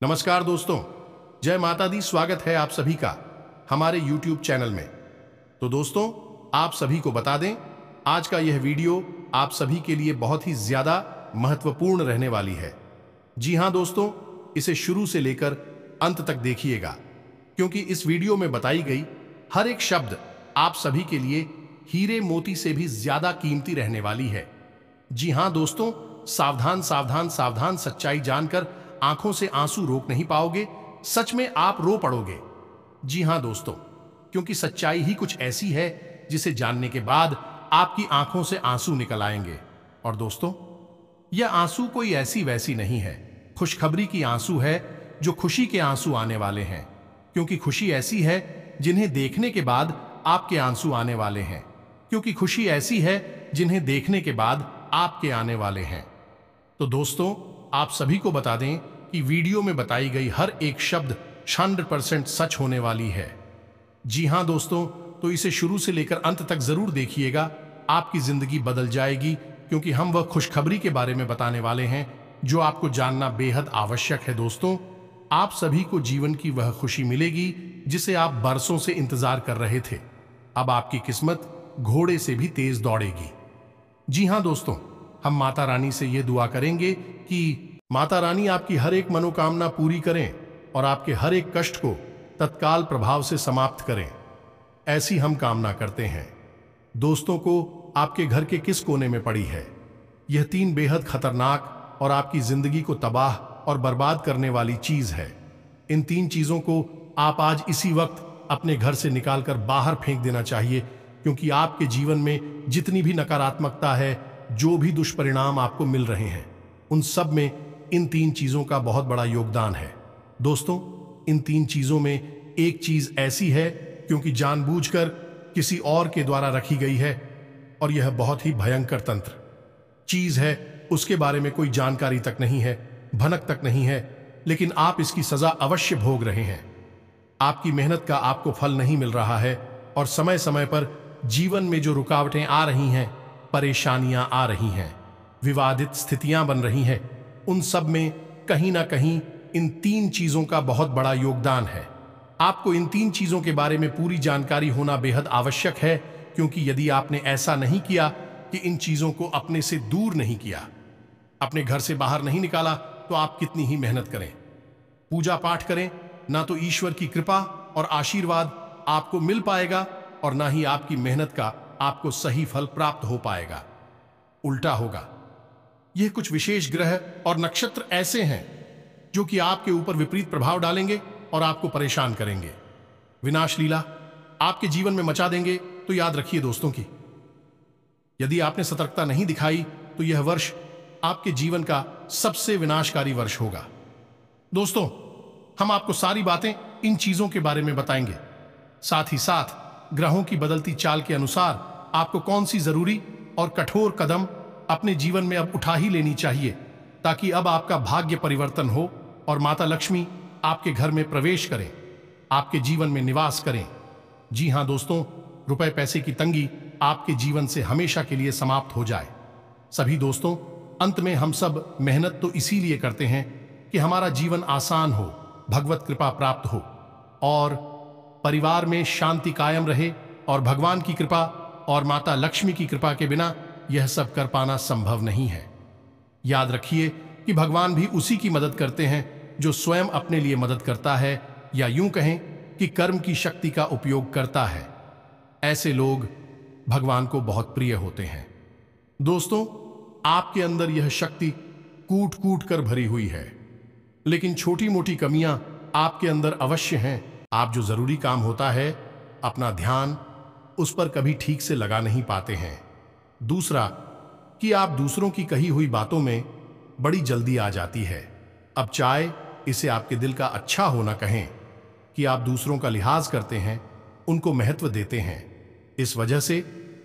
नमस्कार दोस्तों, जय माता दी। स्वागत है आप सभी का हमारे YouTube चैनल में। तो दोस्तों, आप सभी को बता दें, आज का यह वीडियो आप सभी के लिए बहुत ही ज्यादा महत्वपूर्ण रहने वाली है। जी हां दोस्तों, इसे शुरू से लेकर अंत तक देखिएगा, क्योंकि इस वीडियो में बताई गई हर एक शब्द आप सभी के लिए हीरे मोती से भी ज्यादा कीमती रहने वाली है। जी हां दोस्तों, सावधान सावधान सावधान। सच्चाई जानकर आंखों से आंसू रोक नहीं पाओगे, सच में आप रो पड़ोगे। जी हां दोस्तों, क्योंकि सच्चाई ही कुछ ऐसी है जिसे जानने के बाद आपकी आंखों से आंसू निकल आएंगे। और दोस्तों, यह आंसू कोई ऐसी वैसी नहीं है, खुशखबरी की आंसू है, जो खुशी के आंसू आने वाले हैं। क्योंकि खुशी ऐसी है जिन्हें देखने के बाद आपके आंसू आने वाले हैं। क्योंकि खुशी ऐसी है जिन्हें देखने के बाद आपके आने वाले हैं। तो दोस्तों, आप सभी को बता दें कि वीडियो में बताई गई हर एक शब्द 100% सच होने वाली है। जी हां दोस्तों, तो इसे शुरू से लेकर अंत तक जरूर देखिएगा, आपकी जिंदगी बदल जाएगी। क्योंकि हम वह खुशखबरी के बारे में बताने वाले हैं जो आपको जानना बेहद आवश्यक है। दोस्तों, आप सभी को जीवन की वह खुशी मिलेगी जिसे आप बरसों से इंतजार कर रहे थे। अब आपकी किस्मत घोड़े से भी तेज दौड़ेगी। जी हां दोस्तों, हम माता रानी से यह दुआ करेंगे कि माता रानी आपकी हर एक मनोकामना पूरी करें और आपके हर एक कष्ट को तत्काल प्रभाव से समाप्त करें, ऐसी हम कामना करते हैं। दोस्तों को आपके घर के किस कोने में पड़ी है यह 3 बेहद खतरनाक और आपकी जिंदगी को तबाह और बर्बाद करने वाली चीज है। इन 3 चीजों को आप आज इसी वक्त अपने घर से निकालकर बाहर फेंक देना चाहिए। क्योंकि आपके जीवन में जितनी भी नकारात्मकता है, जो भी दुष्परिणाम आपको मिल रहे हैं, उन सब में इन 3 चीजों का बहुत बड़ा योगदान है। दोस्तों, इन 3 चीजों में एक चीज ऐसी है क्योंकि जानबूझकर किसी और के द्वारा रखी गई है, और यह बहुत ही भयंकर तंत्र चीज है। उसके बारे में कोई जानकारी तक नहीं है, भनक तक नहीं है, लेकिन आप इसकी सजा अवश्य भोग रहे हैं। आपकी मेहनत का आपको फल नहीं मिल रहा है, और समय समय पर जीवन में जो रुकावटें आ रही हैं, परेशानियां आ रही हैं, विवादित स्थितियां बन रही हैं, उन सब में कहीं ना कहीं इन 3 चीजों का बहुत बड़ा योगदान है। आपको इन 3 चीजों के बारे में पूरी जानकारी होना बेहद आवश्यक है। क्योंकि यदि आपने ऐसा नहीं किया कि इन चीजों को अपने से दूर नहीं किया, अपने घर से बाहर नहीं निकाला, तो आप कितनी ही मेहनत करें, पूजा पाठ करें, ना तो ईश्वर की कृपा और आशीर्वाद आपको मिल पाएगा, और ना ही आपकी मेहनत का आपको सही फल प्राप्त हो पाएगा। उल्टा होगा। यह कुछ विशेष ग्रह और नक्षत्र ऐसे हैं जो कि आपके ऊपर विपरीत प्रभाव डालेंगे और आपको परेशान करेंगे, विनाश लीला आपके जीवन में मचा देंगे। तो याद रखिए दोस्तों की यदि आपने सतर्कता नहीं दिखाई, तो यह वर्ष आपके जीवन का सबसे विनाशकारी वर्ष होगा। दोस्तों, हम आपको सारी बातें इन चीजों के बारे में बताएंगे। साथ ही साथ ग्रहों की बदलती चाल के अनुसार आपको कौन सी जरूरी और कठोर कदम अपने जीवन में अब उठा ही लेनी चाहिए, ताकि अब आपका भाग्य परिवर्तन हो और माता लक्ष्मी आपके घर में प्रवेश करें, आपके जीवन में निवास करें। जी हां दोस्तों, रुपए पैसे की तंगी आपके जीवन से हमेशा के लिए समाप्त हो जाए। सभी दोस्तों, अंत में हम सब मेहनत तो इसीलिए करते हैं कि हमारा जीवन आसान हो, भगवत कृपा प्राप्त हो और परिवार में शांति कायम रहे, और भगवान की कृपा और माता लक्ष्मी की कृपा के बिना यह सब कर पाना संभव नहीं है। याद रखिए कि भगवान भी उसी की मदद करते हैं जो स्वयं अपने लिए मदद करता है, या यूं कहें कि कर्म की शक्ति का उपयोग करता है। ऐसे लोग भगवान को बहुत प्रिय होते हैं। दोस्तों, आपके अंदर यह शक्ति कूट कूट कर भरी हुई है, लेकिन छोटी मोटी कमियां आपके अंदर अवश्य हैं। आप जो जरूरी काम होता है, अपना ध्यान उस पर कभी ठीक से लगा नहीं पाते हैं। दूसरा कि आप दूसरों की कही हुई बातों में बड़ी जल्दी आ जाती है। अब चाहे इसे आपके दिल का अच्छा होना कहें कि आप दूसरों का लिहाज करते हैं, उनको महत्व देते हैं। इस वजह से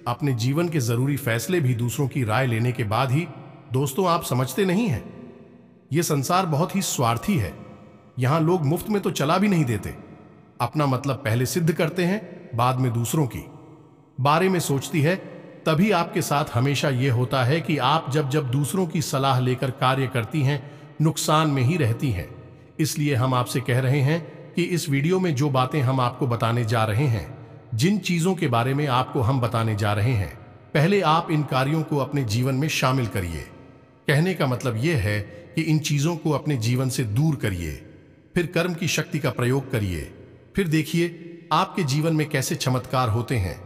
अपने जीवन के जरूरी फैसले भी दूसरों की राय लेने के बाद ही दोस्तों आप समझते नहीं हैं। यह संसार बहुत ही स्वार्थी है। यहां लोग मुफ्त में तो चला भी नहीं देते, अपना मतलब पहले सिद्ध करते हैं, बाद में दूसरों की बारे में सोचती है। तभी आपके साथ हमेशा यह होता है कि आप जब जब दूसरों की सलाह लेकर कार्य करती हैं, नुकसान में ही रहती हैं। इसलिए हम आपसे कह रहे हैं कि इस वीडियो में जो बातें हम आपको बताने जा रहे हैं, जिन चीजों के बारे में आपको हम बताने जा रहे हैं, पहले आप इन कार्यों को अपने जीवन में शामिल करिए। कहने का मतलब यह है कि इन चीजों को अपने जीवन से दूर करिए, फिर कर्म की शक्ति का प्रयोग करिए, फिर देखिए आपके जीवन में कैसे चमत्कार होते हैं।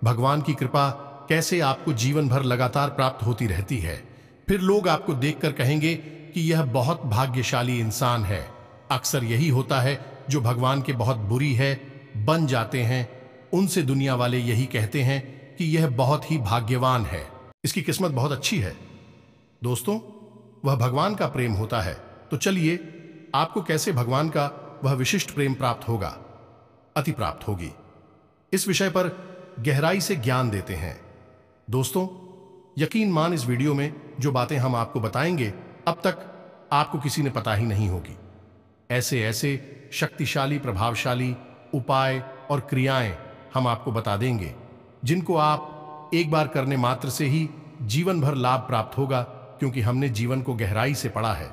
भगवान की कृपा कैसे आपको जीवन भर लगातार प्राप्त होती रहती है। फिर लोग आपको देखकर कहेंगे कि यह बहुत भाग्यशाली इंसान है। अक्सर यही होता है, जो भगवान के बहुत बुरी है बन जाते हैं, उनसे दुनिया वाले यही कहते हैं कि यह बहुत ही भाग्यवान है, इसकी किस्मत बहुत अच्छी है। दोस्तों, वह भगवान का प्रेम होता है। तो चलिए, आपको कैसे भगवान का वह विशिष्ट प्रेम प्राप्त होगा, अति प्राप्त होगी, इस विषय पर गहराई से ज्ञान देते हैं। दोस्तों, यकीन मान इस वीडियो में जो बातें हम आपको बताएंगे, अब तक आपको किसी ने पता ही नहीं होगी। ऐसे ऐसे शक्तिशाली, प्रभावशाली उपाय और क्रियाएं हम आपको बता देंगे, जिनको आप एक बार करने मात्र से ही जीवन भर लाभ प्राप्त होगा। क्योंकि हमने जीवन को गहराई से पढ़ा है,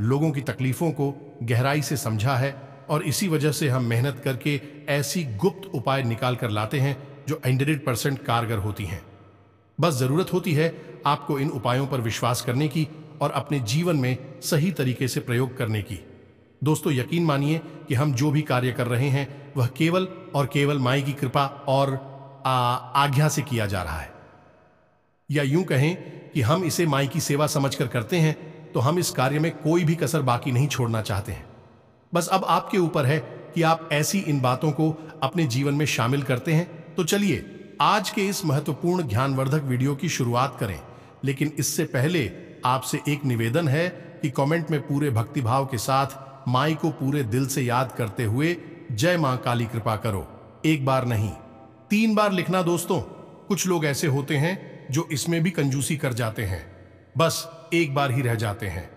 लोगों की तकलीफों को गहराई से समझा है, और इसी वजह से हम मेहनत करके ऐसी गुप्त उपाय निकाल कर लाते हैं जो 100% कारगर होती हैं। बस जरूरत होती है आपको इन उपायों पर विश्वास करने की और अपने जीवन में सही तरीके से प्रयोग करने की। दोस्तों, यकीन मानिए कि हम जो भी कार्य कर रहे हैं वह केवल और केवल माई की कृपा और आज्ञा से किया जा रहा है, या यूं कहें कि हम इसे माई की सेवा समझकर करते हैं। तो हम इस कार्य में कोई भी कसर बाकी नहीं छोड़ना चाहते हैं। बस अब आपके ऊपर है कि आप ऐसी इन बातों को अपने जीवन में शामिल करते हैं। तो चलिए, आज के इस महत्वपूर्ण ज्ञानवर्धक वीडियो की शुरुआत करें। लेकिन इससे पहले आपसे एक निवेदन है कि कमेंट में पूरे भक्तिभाव के साथ माई को पूरे दिल से याद करते हुए जय मां काली कृपा करो, एक बार नहीं 3 बार लिखना। दोस्तों, कुछ लोग ऐसे होते हैं जो इसमें भी कंजूसी कर जाते हैं, बस एक बार ही रह जाते हैं।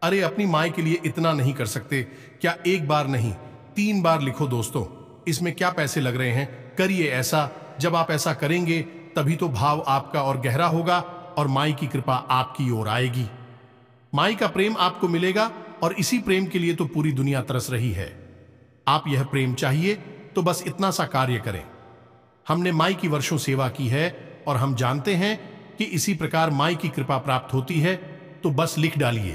अरे, अपनी माई के लिए इतना नहीं कर सकते क्या? एक बार नहीं 3 बार लिखो। दोस्तों, इसमें क्या पैसे लग रहे हैं? करिए ऐसा। जब आप ऐसा करेंगे तभी तो भाव आपका और गहरा होगा और माई की कृपा आपकी ओर आएगी। माई का प्रेम आपको मिलेगा, और इसी प्रेम के लिए तो पूरी दुनिया तरस रही है। आप यह प्रेम चाहिए तो बस इतना सा कार्य करें। हमने माई की वर्षों सेवा की है और हम जानते हैं कि इसी प्रकार माई की कृपा प्राप्त होती है। तो बस लिख डालिए।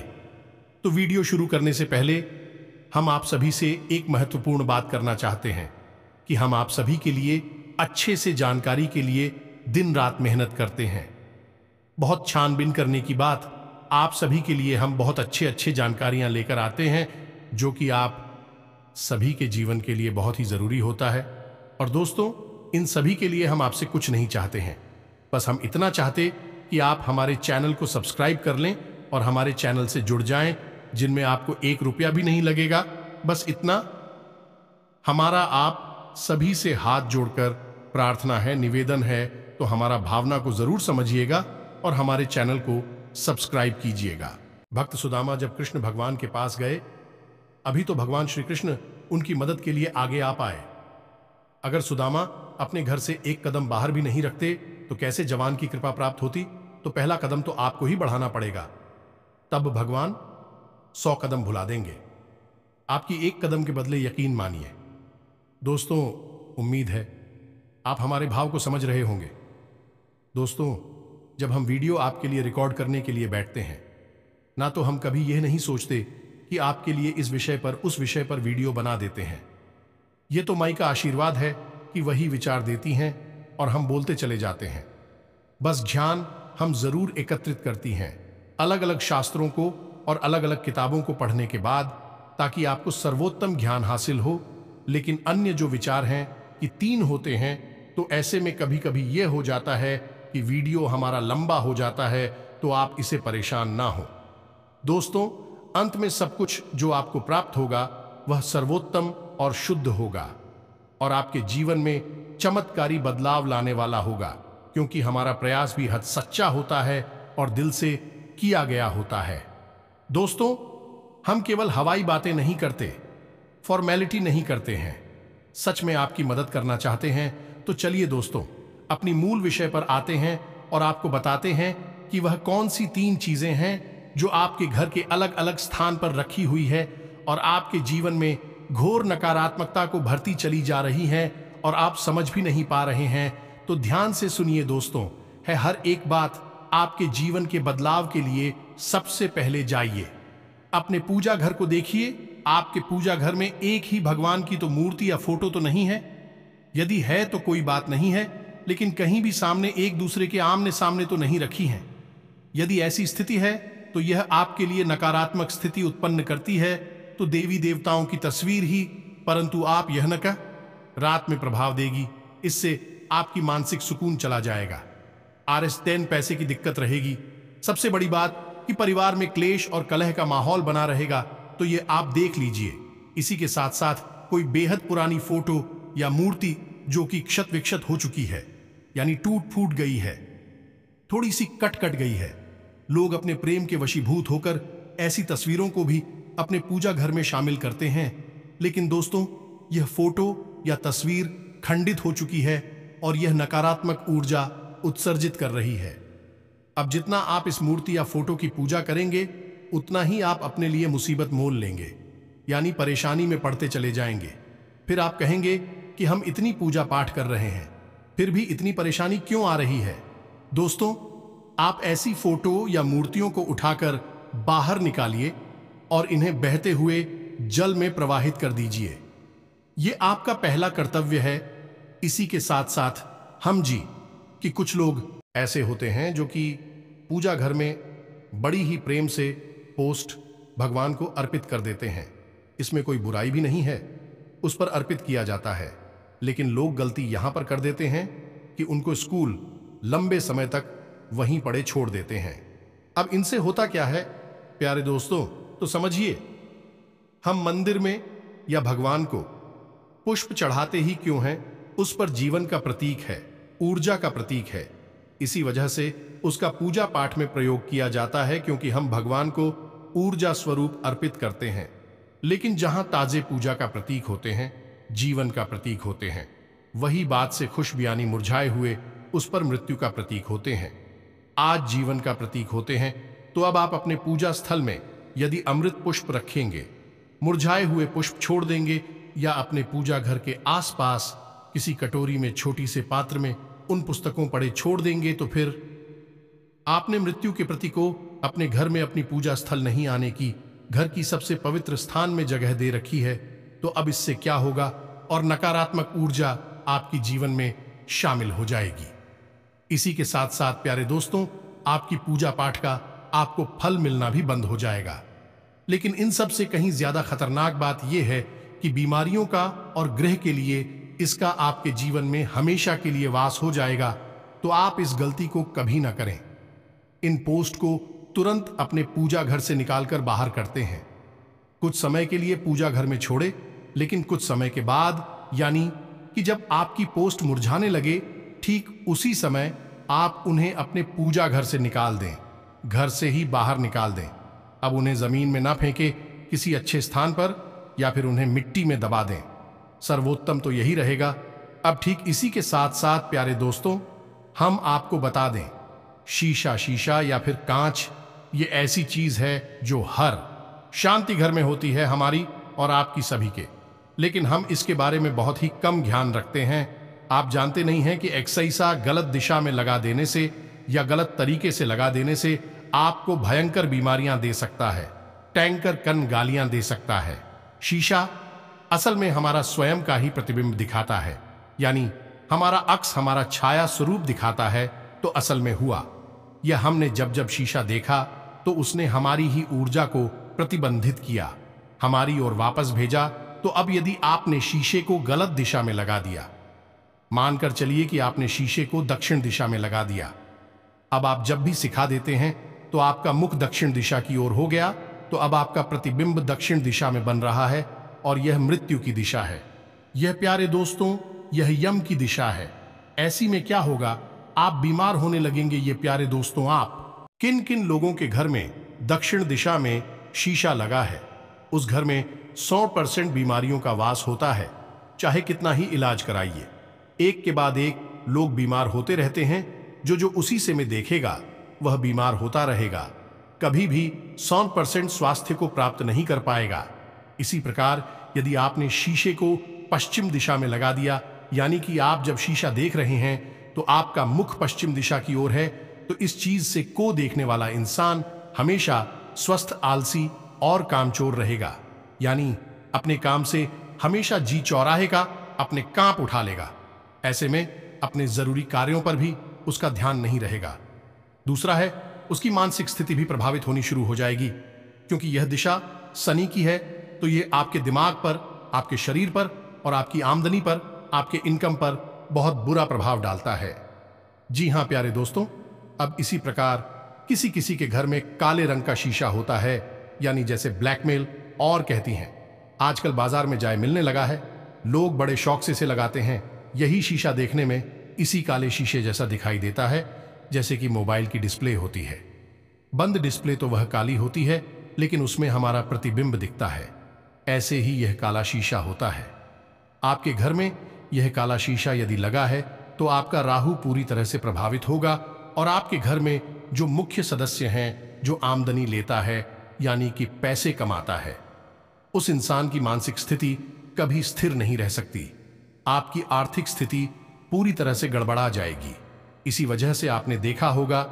तो वीडियो शुरू करने से पहले हम आप सभी से एक महत्वपूर्ण बात करना चाहते हैं कि हम आप सभी के लिए अच्छे से जानकारी के लिए दिन रात मेहनत करते हैं। बहुत छानबीन करने की बात, आप सभी के लिए हम बहुत अच्छे जानकारियां लेकर आते हैं, जो कि आप सभी के जीवन के लिए बहुत ही जरूरी होता है। और दोस्तों, इन सभी के लिए हम आपसे कुछ नहीं चाहते हैं, बस हम इतना चाहते कि आप हमारे चैनल को सब्सक्राइब कर लें और हमारे चैनल से जुड़ जाएं, जिनमें आपको 1 रुपया भी नहीं लगेगा। बस इतना हमारा आप सभी से हाथ जोड़कर प्रार्थना है, निवेदन है। तो हमारा भावना को जरूर समझिएगा और हमारे चैनल को सब्सक्राइब कीजिएगा। भक्त सुदामा जब कृष्ण भगवान के पास गए, अभी तो भगवान श्री कृष्ण उनकी मदद के लिए आगे आ पाए। अगर सुदामा अपने घर से 1 कदम बाहर भी नहीं रखते तो कैसे जवान की कृपा प्राप्त होती? तो पहला कदम तो आपको ही बढ़ाना पड़ेगा, तब भगवान 100 कदम भुला देंगे। आपकी 1 कदम के बदले यकीन मानिए। दोस्तों, उम्मीद है आप हमारे भाव को समझ रहे होंगे। दोस्तों, जब हम वीडियो आपके लिए रिकॉर्ड करने के लिए बैठते हैं ना, तो हम कभी यह नहीं सोचते कि आपके लिए इस विषय पर उस विषय पर वीडियो बना देते हैं। यह तो माई का आशीर्वाद है कि वही विचार देती हैं और हम बोलते चले जाते हैं। बस ध्यान हम जरूर एकत्रित करती हैं, अलग अलग शास्त्रों को और अलग अलग किताबों को पढ़ने के बाद, ताकि आपको सर्वोत्तम ज्ञान हासिल हो। लेकिन अन्य जो विचार हैं कि 3 होते हैं, तो ऐसे में कभी कभी यह हो जाता है कि वीडियो हमारा लंबा हो जाता है, तो आप इसे परेशान ना हो। दोस्तों, अंत में सब कुछ जो आपको प्राप्त होगा वह सर्वोत्तम और शुद्ध होगा और आपके जीवन में चमत्कारी बदलाव लाने वाला होगा, क्योंकि हमारा प्रयास भी हद सच्चा होता है और दिल से किया गया होता है। दोस्तों, हम केवल हवाई बातें नहीं करते, फॉर्मेलिटी नहीं करते हैं, सच में आपकी मदद करना चाहते हैं। तो चलिए दोस्तों, अपनी मूल विषय पर आते हैं और आपको बताते हैं कि वह कौन सी 3 चीजें हैं जो आपके घर के अलग अलग स्थान पर रखी हुई है और आपके जीवन में घोर नकारात्मकता को भरती चली जा रही है और आप समझ भी नहीं पा रहे हैं, तो ध्यान से सुनिए दोस्तों। है हर एक बात आपके जीवन के बदलाव के लिए सबसे पहले जाइए अपने पूजा घर को देखिए। आपके पूजा घर में एक ही भगवान की तो मूर्ति या फोटो तो नहीं है। यदि है तो कोई बात नहीं है, लेकिन कहीं भी सामने एक दूसरे के आमने सामने तो नहीं रखी हैं। यदि ऐसी स्थिति है तो यह आपके लिए नकारात्मक स्थिति उत्पन्न करती है। तो देवी देवताओं की तस्वीर ही, परंतु आप यह न कह रात में प्रभाव देगी। इससे आपकी मानसिक सुकून चला जाएगा। RS10 पैसे की दिक्कत रहेगी। सबसे बड़ी बात कि परिवार में क्लेश और कलह का माहौल बना रहेगा, तो ये आप देख लीजिए। इसी के साथ साथ कोई बेहद पुरानी फोटो या मूर्ति जो कि क्षत विक्षत हो चुकी है, यानी टूट फूट गई है, थोड़ी सी कट गई है। लोग अपने प्रेम के वशीभूत होकर ऐसी तस्वीरों को भी अपने पूजा घर में शामिल करते हैं। लेकिन दोस्तों, यह फोटो या तस्वीर खंडित हो चुकी है और यह नकारात्मक ऊर्जा उत्सर्जित कर रही है। अब जितना आप इस मूर्ति या फोटो की पूजा करेंगे, उतना ही आप अपने लिए मुसीबत मोल लेंगे, यानी परेशानी में पड़ते चले जाएंगे। फिर आप कहेंगे कि हम इतनी पूजा पाठ कर रहे हैं, फिर भी इतनी परेशानी क्यों आ रही है। दोस्तों, आप ऐसी फोटो या मूर्तियों को उठाकर बाहर निकालिए और इन्हें बहते हुए जल में प्रवाहित कर दीजिए। यह आपका पहला कर्तव्य है। इसी के साथ साथ हम जी कि कुछ लोग ऐसे होते हैं जो कि पूजा घर में बड़ी ही प्रेम से पोस्ट भगवान को अर्पित कर देते हैं। इसमें कोई बुराई भी नहीं है, उस पर अर्पित किया जाता है। लेकिन लोग गलती यहां पर कर देते हैं कि उनको स्कूल लंबे समय तक वहीं पड़े छोड़ देते हैं। अब इनसे होता क्या है प्यारे दोस्तों, तो समझिए। हम मंदिर में या भगवान को पुष्प चढ़ाते ही क्यों हैं? उस पर जीवन का प्रतीक है, ऊर्जा का प्रतीक है। इसी वजह से उसका पूजा पाठ में प्रयोग किया जाता है, क्योंकि हम भगवान को ऊर्जा स्वरूप अर्पित करते हैं। लेकिन जहां ताजे पूजा का प्रतीक होते हैं, जीवन का प्रतीक होते हैं, वही बात से खुश बयानी मुरझाए हुए उस पर मृत्यु का प्रतीक होते हैं। आज जीवन का प्रतीक होते हैं। तो अब आप अपने पूजा स्थल में यदि अमृत पुष्प रखेंगे, मुरझाए हुए पुष्प छोड़ देंगे, या अपने पूजा घर के आसपास किसी कटोरी में छोटी से पात्र में उन पुस्तकों पड़े छोड़ देंगे, तो फिर आपने मृत्यु के प्रति को अपने घर में अपनी पूजा स्थल नहीं आने की, घर की सबसे पवित्र स्थान में जगह दे रखी है। तो अब इससे क्या होगा? और नकारात्मक ऊर्जा आपकी जीवन में शामिल हो जाएगी। इसी के साथ साथ प्यारे दोस्तों, आपकी पूजा पाठ का आपको फल मिलना भी बंद हो जाएगा। लेकिन इन सब से कहीं ज्यादा खतरनाक बात यह है कि बीमारियों का और ग्रह के लिए इसका आपके जीवन में हमेशा के लिए वास हो जाएगा। तो आप इस गलती को कभी ना करें। इन पोस्ट को तुरंत अपने पूजा घर से निकालकर बाहर करते हैं। कुछ समय के लिए पूजा घर में छोड़े, लेकिन कुछ समय के बाद, यानी कि जब आपकी पोस्ट मुरझाने लगे, ठीक उसी समय आप उन्हें अपने पूजा घर से निकाल दें, घर से ही बाहर निकाल दें। अब उन्हें जमीन में ना फेंके, किसी अच्छे स्थान पर, या फिर उन्हें मिट्टी में दबा दें। सर्वोत्तम तो यही रहेगा। अब ठीक इसी के साथ साथ प्यारे दोस्तों, हम आपको बता दें, शीशा या फिर कांच, ये ऐसी चीज है जो हर शांति घर में होती है, हमारी और आपकी सभी के। लेकिन हम इसके बारे में बहुत ही कम ध्यान रखते हैं। आप जानते नहीं हैं कि एक्सैसा गलत दिशा में लगा देने से या गलत तरीके से लगा देने से आपको भयंकर बीमारियां दे सकता है, टैंकर कन गालियां दे सकता है। शीशा असल में हमारा स्वयं का ही प्रतिबिंब दिखाता है, यानी हमारा अक्स, हमारा छाया स्वरूप दिखाता है। तो असल में हुआ यह, हमने जब शीशा देखा तो उसने हमारी ही ऊर्जा को प्रतिबंधित किया, हमारी ओर वापस भेजा। तो अब यदि आपने शीशे को गलत दिशा में लगा दिया, मानकर चलिए कि आपने शीशे को दक्षिण दिशा में लगा दिया, अब आप जब भी सिखा देते हैं तो आपका मुख दक्षिण दिशा की ओर हो गया, तो अब आपका प्रतिबिंब दक्षिण दिशा में बन रहा है और यह मृत्यु की दिशा है। यह प्यारे दोस्तों, यह यम की दिशा है। ऐसी में क्या होगा? आप बीमार होने लगेंगे। ये प्यारे दोस्तों, आप किन किन लोगों के घर में दक्षिण दिशा में शीशा लगा है, उस घर में 100% बीमारियों का वास होता है। चाहे कितना ही इलाज कराइए, एक के बाद एक लोग बीमार होते रहते हैं। जो उसी से में देखेगा वह बीमार होता रहेगा, कभी भी 100% स्वास्थ्य को प्राप्त नहीं कर पाएगा। इसी प्रकार यदि आपने शीशे को पश्चिम दिशा में लगा दिया, यानी कि आप जब शीशा देख रहे हैं तो आपका मुख पश्चिम दिशा की ओर है, तो इस चीज से को देखने वाला इंसान हमेशा स्वस्थ, आलसी और कामचोर रहेगा। यानी अपने काम से हमेशा जी चौराहेगा, अपने कांप उठा लेगा। ऐसे में अपने जरूरी कार्यों पर भी उसका ध्यान नहीं रहेगा। दूसरा है, उसकी मानसिक स्थिति भी प्रभावित होनी शुरू हो जाएगी, क्योंकि यह दिशा शनि की है, तो यह आपके दिमाग पर, आपके शरीर पर और आपकी आमदनी पर, आपके इनकम पर बहुत बुरा प्रभाव डालता है। जी हां प्यारे दोस्तों, अब इसी प्रकार किसी किसी के घर में काले रंग का शीशा होता है, यानी जैसे ब्लैकमेल और कहती हैं। आजकल बाजार में जाए मिलने लगा है, लोग बड़े शौक से इसे लगाते हैं। यही शीशा देखने में इसी काले शीशे जैसा दिखाई देता है, जैसे कि मोबाइल की डिस्प्ले होती है। बंद डिस्प्ले तो वह काली होती है, लेकिन उसमें हमारा प्रतिबिंब दिखता है। ऐसे ही यह काला शीशा होता है। आपके घर में यह काला शीशा यदि लगा है तो आपका राहु पूरी तरह से प्रभावित होगा और आपके घर में जो मुख्य सदस्य हैं, जो आमदनी लेता है यानी कि पैसे कमाता है, उस इंसान की मानसिक स्थिति कभी स्थिर नहीं रह सकती। आपकी आर्थिक स्थिति पूरी तरह से गड़बड़ा जाएगी। इसी वजह से आपने देखा होगा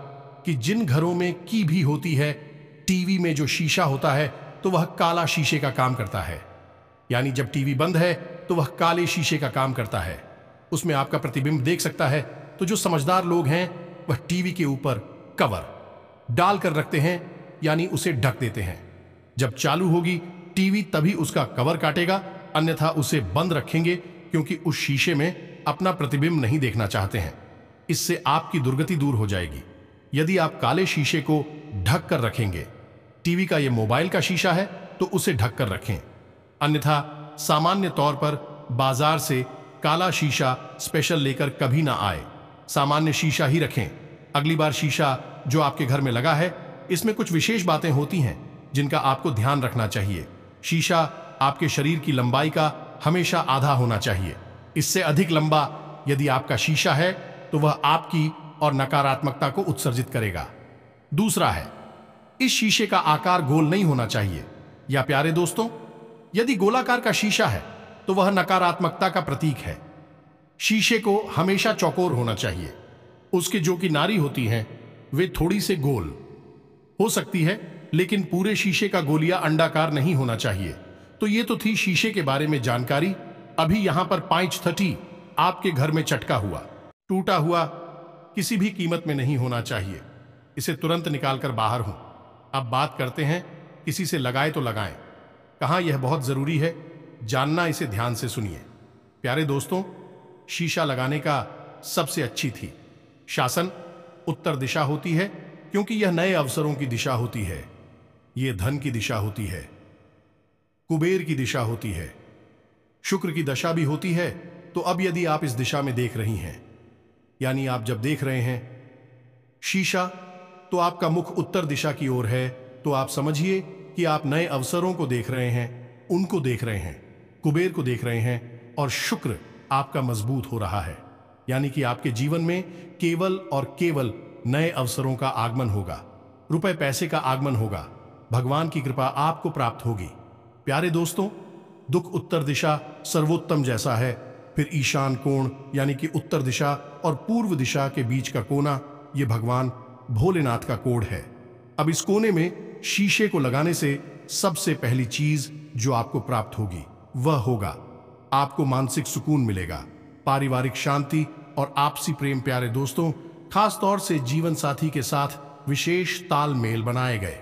कि जिन घरों में की भी होती है, टीवी में जो शीशा होता है तो वह काला शीशे का काम करता है। यानी जब टीवी बंद है तो वह काले शीशे का काम करता है। उसमें आपका प्रतिबिंब देख सकता है। तो जो समझदार लोग हैं वह टीवी के ऊपर कवर डाल कर रखते हैं, यानी उसे ढक देते हैं। जब चालू होगी टीवी तभी उसका कवर काटेगा, अन्यथा उसे बंद रखेंगे, क्योंकि उस शीशे में अपना प्रतिबिंब नहीं देखना चाहते हैं। इससे आपकी दुर्गति दूर हो जाएगी। यदि आप काले शीशे को ढक कर रखेंगे, टीवी का यह मोबाइल का शीशा है तो उसे ढक कर रखें, अन्यथा सामान्य तौर पर बाजार से काला शीशा स्पेशल लेकर कभी ना आए। सामान्य शीशा ही रखें। अगली बार शीशा जो आपके घर में लगा है, इसमें कुछ विशेष बातें होती हैं जिनका आपको ध्यान रखना चाहिए। शीशा आपके शरीर की लंबाई का हमेशा आधा होना चाहिए। इससे अधिक लंबा यदि आपका शीशा है तो वह आपकी और नकारात्मकता को उत्सर्जित करेगा। दूसरा है, इस शीशे का आकार गोल नहीं होना चाहिए। या प्यारे दोस्तों, यदि गोलाकार का शीशा है तो वह नकारात्मकता का प्रतीक है। शीशे को हमेशा चौकोर होना चाहिए। उसके जो किनारी होती हैं वे थोड़ी से गोल हो सकती है, लेकिन पूरे शीशे का गोलिया अंडाकार नहीं होना चाहिए। तो ये तो थी शीशे के बारे में जानकारी। अभी यहां पर 530 आपके घर में चटका हुआ, टूटा हुआ किसी भी कीमत में नहीं होना चाहिए। इसे तुरंत निकालकर बाहर हूं। अब बात करते हैं किसी से लगाए तो लगाएं कहां, यह बहुत जरूरी है जानना। इसे ध्यान से सुनिए प्यारे दोस्तों। शीशा लगाने का सबसे अच्छी थी शासन उत्तर दिशा होती है, क्योंकि यह नए अवसरों की दिशा होती है। यह धन की दिशा होती है, कुबेर की दिशा होती है, शुक्र की दशा भी होती है। तो अब यदि आप इस दिशा में देख रही हैं, यानी आप जब देख रहे हैं शीशा तो आपका मुख उत्तर दिशा की ओर है, तो आप समझिए कि आप नए अवसरों को देख रहे हैं, उनको देख रहे हैं, कुबेर को देख रहे हैं, और शुक्र आपका मजबूत हो रहा है। यानी कि आपके जीवन में केवल और केवल नए अवसरों का आगमन होगा, रुपए पैसे का आगमन होगा, भगवान की कृपा आपको प्राप्त होगी। प्यारे दोस्तों, दुख उत्तर दिशा सर्वोत्तम जैसा है, फिर ईशान कोण यानी कि उत्तर दिशा और पूर्व दिशा के बीच का कोना, यह भगवान भोलेनाथ का कोड है। अब इस कोने में शीशे को लगाने से सबसे पहली चीज जो आपको प्राप्त होगी वह होगा, आपको मानसिक सुकून मिलेगा, पारिवारिक शांति और आपसी प्रेम। प्यारे दोस्तों, खास तौर से जीवन साथी के साथ विशेष तालमेल बनाए गए।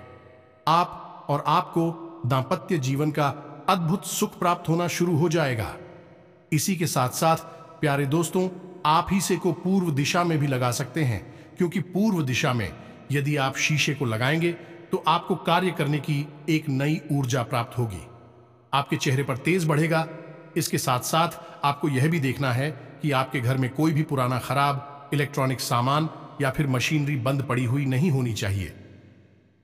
आप और आपको दांपत्य जीवन का अद्भुत सुख प्राप्त होना शुरू हो जाएगा। इसी के साथ साथ प्यारे दोस्तों, आप ही से को पूर्व दिशा में भी लगा सकते हैं, क्योंकि पूर्व दिशा में यदि आप शीशे को लगाएंगे तो आपको कार्य करने की एक नई ऊर्जा प्राप्त होगी, आपके चेहरे पर तेज बढ़ेगा। इसके साथ साथ आपको यह भी देखना है कि आपके घर में कोई भी पुराना खराब इलेक्ट्रॉनिक सामान या फिर मशीनरी बंद पड़ी हुई नहीं होनी चाहिए।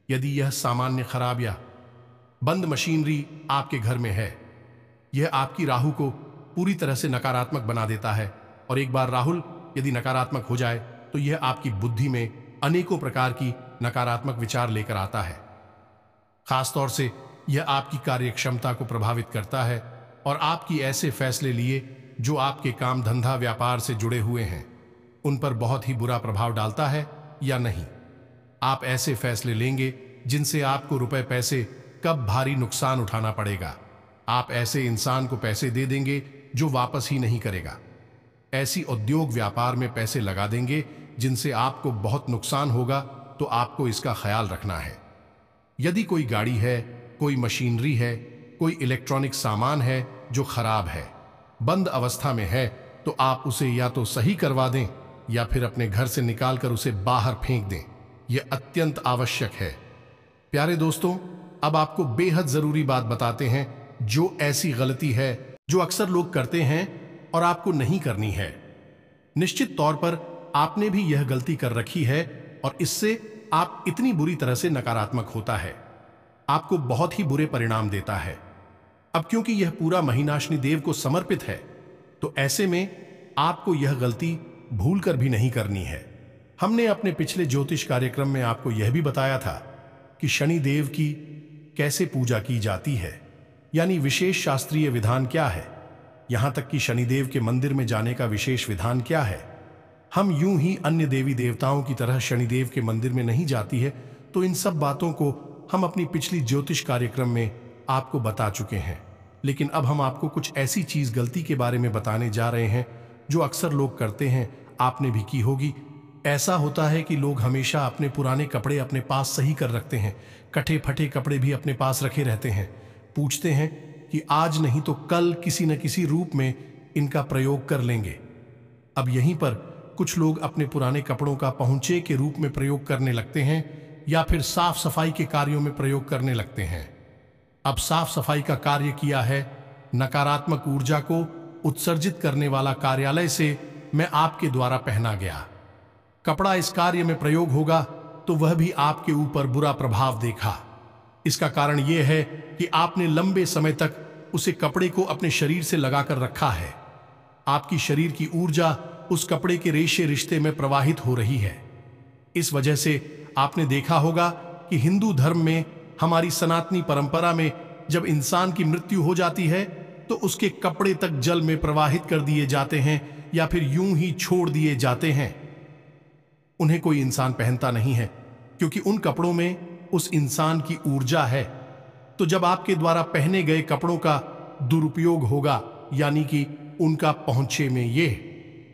यदि यह सामान्य खराब या बंद मशीनरी आपके घर में है, यह आपकी राहु को पूरी तरह से नकारात्मक बना देता है। और एक बार राहुल यदि नकारात्मक हो जाए तो यह आपकी बुद्धि में अनेकों प्रकार की नकारात्मक विचार लेकर आता है। खासतौर से यह आपकी कार्यक्षमता को प्रभावित करता है और आपकी ऐसे फैसले लिए जो आपके काम धंधा व्यापार से जुड़े हुए हैं उन पर बहुत ही बुरा प्रभाव डालता है या नहीं। आप ऐसे फैसले लेंगे जिनसे आपको रुपए पैसे कब भारी नुकसान उठाना पड़ेगा। आप ऐसे इंसान को पैसे दे देंगे जो वापस ही नहीं करेगा। ऐसी उद्योग व्यापार में पैसे लगा देंगे जिनसे आपको बहुत नुकसान होगा, तो आपको इसका ख्याल रखना है। यदि कोई गाड़ी है, कोई मशीनरी है, कोई इलेक्ट्रॉनिक सामान है जो खराब है, बंद अवस्था में है, तो आप उसे या तो सही करवा दें या फिर अपने घर से निकालकर उसे बाहर फेंक दें। यह अत्यंत आवश्यक है। प्यारे दोस्तों, अब आपको बेहद जरूरी बात बताते हैं जो ऐसी गलती है जो अक्सर लोग करते हैं और आपको नहीं करनी है। निश्चित तौर पर आपने भी यह गलती कर रखी है और इससे आप इतनी बुरी तरह से नकारात्मक होता है, आपको बहुत ही बुरे परिणाम देता है। अब क्योंकि यह पूरा महीना शनिदेव को समर्पित है, तो ऐसे में आपको यह गलती भूलकर भी नहीं करनी है। हमने अपने पिछले ज्योतिष कार्यक्रम में आपको यह भी बताया था कि शनिदेव की कैसे पूजा की जाती है, यानी विशेष शास्त्रीय विधान क्या है, यहां तक कि शनिदेव के मंदिर में जाने का विशेष विधान क्या है। हम यूं ही अन्य देवी देवताओं की तरह शनिदेव के मंदिर में नहीं जाती है, तो इन सब बातों को हम अपनी पिछली ज्योतिष कार्यक्रम में आपको बता चुके हैं। लेकिन अब हम आपको कुछ ऐसी चीज गलती के बारे में बताने जा रहे हैं जो अक्सर लोग करते हैं, आपने भी की होगी। ऐसा होता है कि लोग हमेशा अपने पुराने कपड़े अपने पास सही कर रखते हैं, कटे फटे कपड़े भी अपने पास रखे रहते हैं। पूछते हैं कि आज नहीं तो कल किसी न किसी रूप में इनका प्रयोग कर लेंगे। अब यहीं पर कुछ लोग अपने पुराने कपड़ों का पहुंचे के रूप में प्रयोग करने लगते हैं या फिर साफ सफाई के कार्यों में प्रयोग करने लगते हैं। अब साफ सफाई का कार्य किया है, नकारात्मक ऊर्जा को उत्सर्जित करने वाला कार्यालय से मैं आपके द्वारा पहना गया कपड़ा इस कार्य में प्रयोग होगा, तो वह भी आपके ऊपर बुरा प्रभाव देखा। इसका कारण यह है कि आपने लंबे समय तक उसे कपड़े को अपने शरीर से लगाकर रखा है। आपकी शरीर की ऊर्जा उस कपड़े के रेशे रिश्ते में प्रवाहित हो रही है। इस वजह से आपने देखा होगा कि हिंदू धर्म में, हमारी सनातनी परंपरा में, जब इंसान की मृत्यु हो जाती है तो उसके कपड़े तक जल में प्रवाहित कर दिए जाते हैं या फिर यूं ही छोड़ दिए जाते हैं। उन्हें कोई इंसान पहनता नहीं है क्योंकि उन कपड़ों में उस इंसान की ऊर्जा है। तो जब आपके द्वारा पहने गए कपड़ों का दुरुपयोग होगा, यानी कि उनका पहुंचे में यह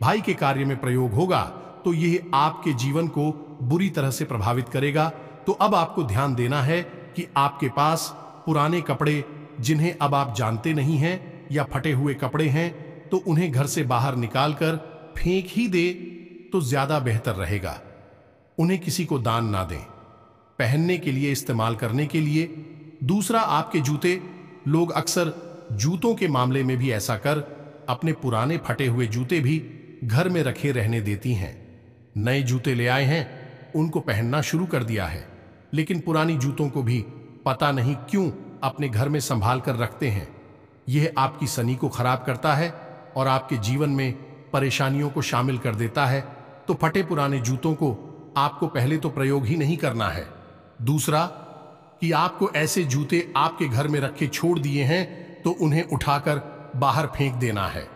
भाई के कार्य में प्रयोग होगा, तो यह आपके जीवन को बुरी तरह से प्रभावित करेगा। तो अब आपको ध्यान देना है कि आपके पास पुराने कपड़े जिन्हें अब आप जानते नहीं हैं या फटे हुए कपड़े हैं, तो उन्हें घर से बाहर निकालकर फेंक ही दे तो ज्यादा बेहतर रहेगा। उन्हें किसी को दान ना दें, पहनने के लिए, इस्तेमाल करने के लिए। दूसरा, आपके जूते, लोग अक्सर जूतों के मामले में भी ऐसा कर अपने पुराने फटे हुए जूते भी घर में रखे रहने देती हैं। नए जूते ले आए हैं, उनको पहनना शुरू कर दिया है, लेकिन पुरानी जूतों को भी पता नहीं क्यों अपने घर में संभाल कर रखते हैं। यह आपकी शनि को खराब करता है और आपके जीवन में परेशानियों को शामिल कर देता है। तो फटे पुराने जूतों को आपको पहले तो प्रयोग ही नहीं करना है। दूसरा, कि आपको ऐसे जूते आपके घर में रखे छोड़ दिए हैं तो उन्हें उठाकर बाहर फेंक देना है।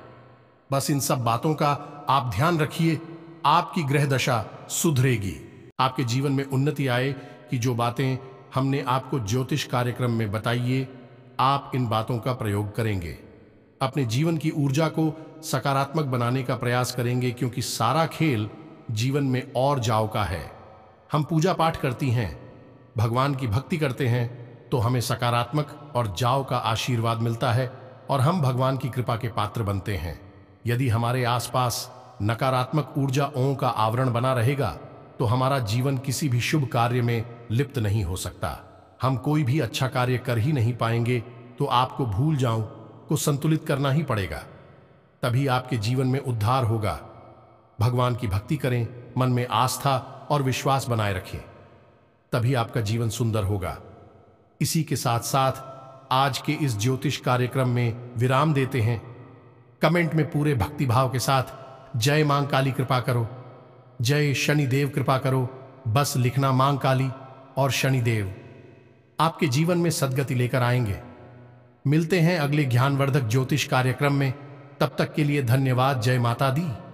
बस इन सब बातों का आप ध्यान रखिए, आपकी ग्रह दशा सुधरेगी, आपके जीवन में उन्नति आए। कि जो बातें हमने आपको ज्योतिष कार्यक्रम में बताइए, आप इन बातों का प्रयोग करेंगे, अपने जीवन की ऊर्जा को सकारात्मक बनाने का प्रयास करेंगे, क्योंकि सारा खेल जीवन में और जाव का है। हम पूजा पाठ करती हैं, भगवान की भक्ति करते हैं, तो हमें सकारात्मक और जाव का आशीर्वाद मिलता है और हम भगवान की कृपा के पात्र बनते हैं। यदि हमारे आसपास नकारात्मक ऊर्जाओं का आवरण बना रहेगा तो हमारा जीवन किसी भी शुभ कार्य में लिप्त नहीं हो सकता। हम कोई भी अच्छा कार्य कर ही नहीं पाएंगे। तो आपको भूल जाऊं को संतुलित करना ही पड़ेगा, तभी आपके जीवन में उद्धार होगा। भगवान की भक्ति करें, मन में आस्था और विश्वास बनाए रखें, तभी आपका जीवन सुंदर होगा। इसी के साथ साथ आज के इस ज्योतिष कार्यक्रम में विराम देते हैं। कमेंट में पूरे भक्तिभाव के साथ जय मां काली कृपा करो, जय शनिदेव कृपा करो, बस लिखना मां काली और शनिदेव। आपके जीवन में सद्गति लेकर आएंगे। मिलते हैं अगले ज्ञानवर्धक ज्योतिष कार्यक्रम में। तब तक के लिए धन्यवाद। जय माता दी।